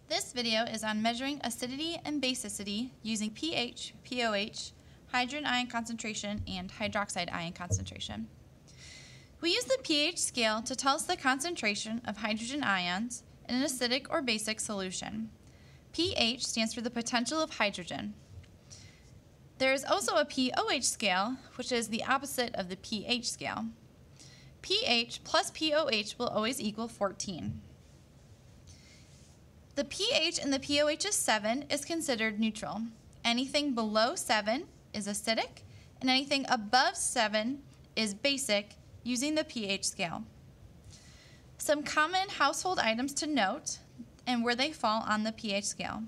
This video is on measuring acidity and basicity using pH, pOH, hydrogen ion concentration, and hydroxide ion concentration. We use the pH scale to tell us the concentration of hydrogen ions in an acidic or basic solution. pH stands for the potential of hydrogen. There is also a pOH scale, which is the opposite of the pH scale. pH plus pOH will always equal 14. The pH in the pOH is 7 is considered neutral. Anything below 7 is acidic, and anything above 7 is basic using the pH scale. Some common household items to note and where they fall on the pH scale.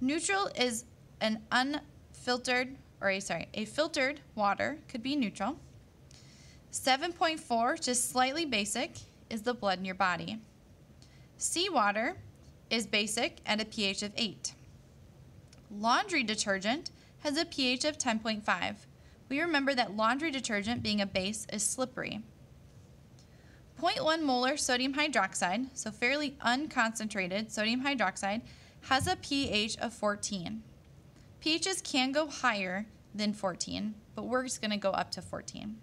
Neutral is an a filtered water could be neutral. 7.4, just slightly basic, is the blood in your body. Seawater is basic at a pH of 8. Laundry detergent has a pH of 10.5. We remember that laundry detergent, being a base, is slippery. 0.1 molar sodium hydroxide, so fairly unconcentrated sodium hydroxide, has a pH of 14. pHs can go higher than 14, but we're just going to go up to 14.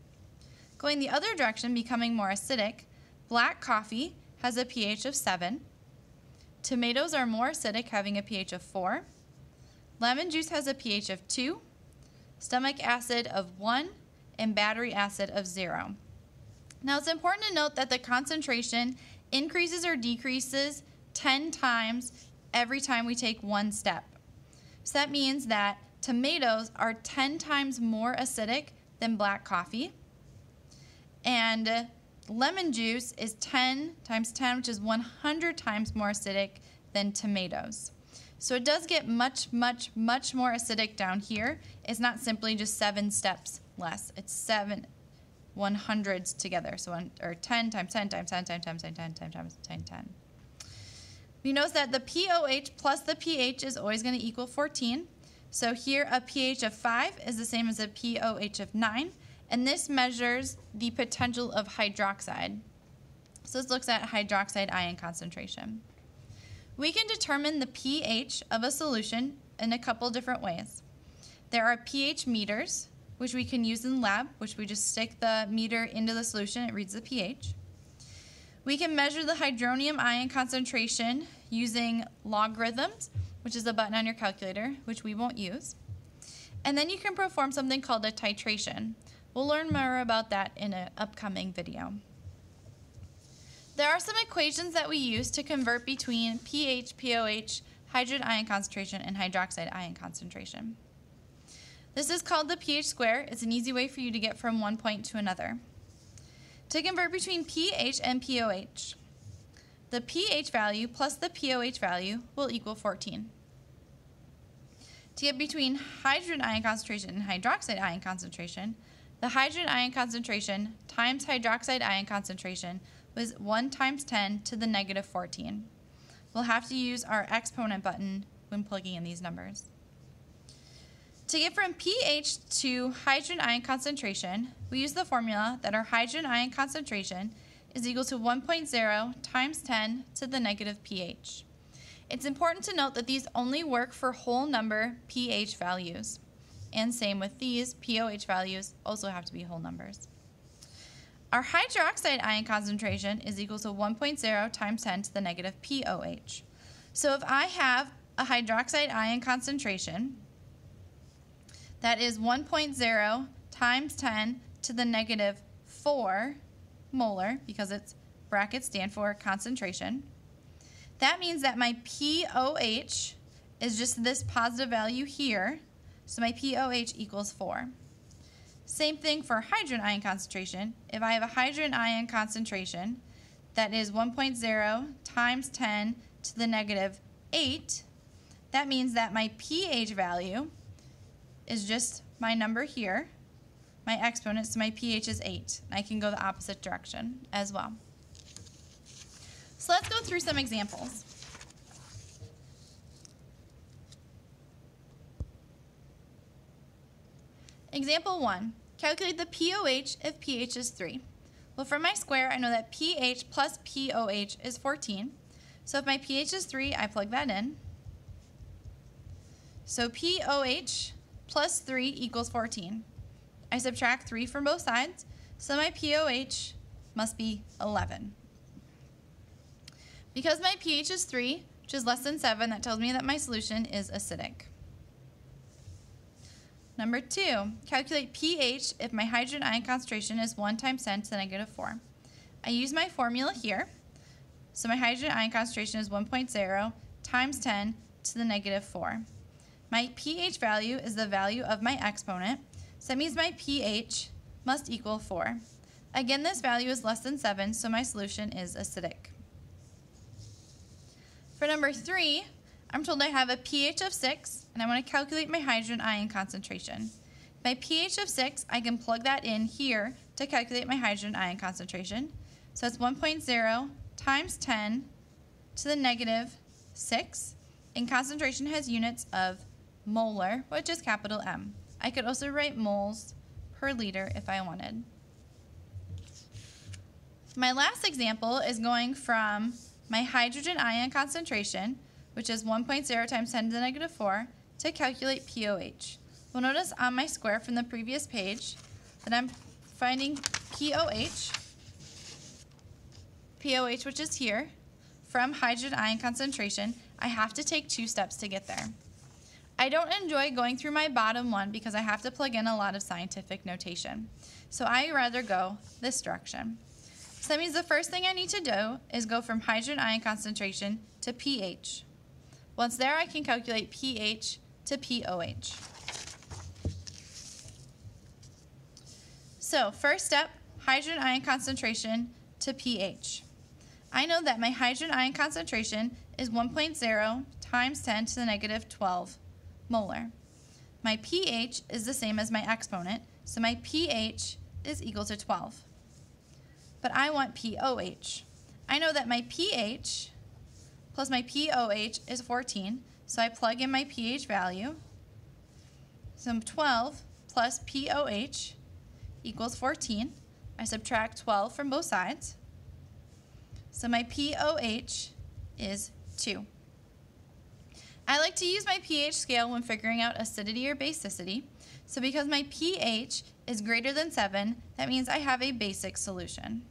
Going the other direction, becoming more acidic, black coffee has a pH of 7. Tomatoes are more acidic, having a pH of 4. Lemon juice has a pH of 2. Stomach acid of 1, and battery acid of 0. Now it's important to note that the concentration increases or decreases 10 times every time we take one step. So that means that tomatoes are 10 times more acidic than black coffee, and lemon juice is 10 times 10, which is 100 times more acidic than tomatoes. So it does get much more acidic down here. It's not simply just 7 steps less. It's 7 100s together. So 10 times 10 times 10 times 10 times 10 times 10 times 10 10. We notice that the pOH plus the pH is always going to equal 14. So here a pH of 5 is the same as a pOH of 9. And this measures the potential of hydroxide. So this looks at hydroxide ion concentration. We can determine the pH of a solution in a couple different ways. There are pH meters, which we can use in lab, which we just stick the meter into the solution, it reads the pH. We can measure the hydronium ion concentration using logarithms, which is a button on your calculator, which we won't use. And then you can perform something called a titration. We'll learn more about that in an upcoming video. There are some equations that we use to convert between pH, pOH, hydrogen ion concentration, and hydroxide ion concentration. This is called the pH square. It's an easy way for you to get from one point to another. To convert between pH and pOH, the pH value plus the pOH value will equal 14. To get between hydrogen ion concentration and hydroxide ion concentration, the hydrogen ion concentration times hydroxide ion concentration was 1 times 10 to the negative 14. We'll have to use our exponent button when plugging in these numbers. To get from pH to hydrogen ion concentration, we use the formula that our hydrogen ion concentration is equal to 1.0 times 10 to the negative pH. It's important to note that these only work for whole number pH values. And same with these, pOH values also have to be whole numbers. Our hydroxide ion concentration is equal to 1.0 times 10 to the negative pOH. So if I have a hydroxide ion concentration that is 1.0 times 10 to the negative 4 molar, because its brackets stand for concentration, that means that my pOH is just this positive value here, so my pOH equals 4. Same thing for hydrogen ion concentration. If I have a hydrogen ion concentration that is 1.0 times 10 to the negative 8, that means that my pH value is just my number here, my exponent, so my pH is 8. I can go the opposite direction as well. So let's go through some examples. Example 1, calculate the pOH if pH is 3. Well, from my square, I know that pH plus pOH is 14. So if my pH is 3, I plug that in. So pOH plus 3 equals 14. I subtract 3 from both sides, so my pOH must be 11. Because my pH is 3, which is less than 7, that tells me that my solution is acidic. Number 2, calculate pH if my hydrogen ion concentration is 1 times 10 to the negative 4. I use my formula here. So my hydrogen ion concentration is 1.0 times 10 to the negative 4. My pH value is the value of my exponent, so that means my pH must equal 4. Again, this value is less than 7, so my solution is acidic. For number 3, I'm told I have a pH of 6, and I want to calculate my hydrogen ion concentration. My pH of 6, I can plug that in here to calculate my hydrogen ion concentration. So it's 1.0 times 10 to the negative 6, and concentration has units of molar, which is capital M. I could also write moles per liter if I wanted. My last example is going from my hydrogen ion concentration, which is 1.0 times 10 to the negative 4, to calculate pOH. We'll notice on my square from the previous page that I'm finding pOH, which is here, from hydrogen ion concentration. I have to take 2 steps to get there. I don't enjoy going through my bottom one because I have to plug in a lot of scientific notation. So I rather go this direction. So that means the first thing I need to do is go from hydrogen ion concentration to pH. Once there, I can calculate pH to pOH. So first step, hydrogen ion concentration to pH. I know that my hydrogen ion concentration is 1.0 times 10 to the negative 12 molar. My pH is the same as my exponent, so my pH is equal to 12. But I want pOH. I know that my pH plus my pOH is 14, so I plug in my pH value. So 12 plus pOH equals 14. I subtract 12 from both sides. So my pOH is 2. I like to use my pH scale when figuring out acidity or basicity. So because my pH is greater than 7, that means I have a basic solution.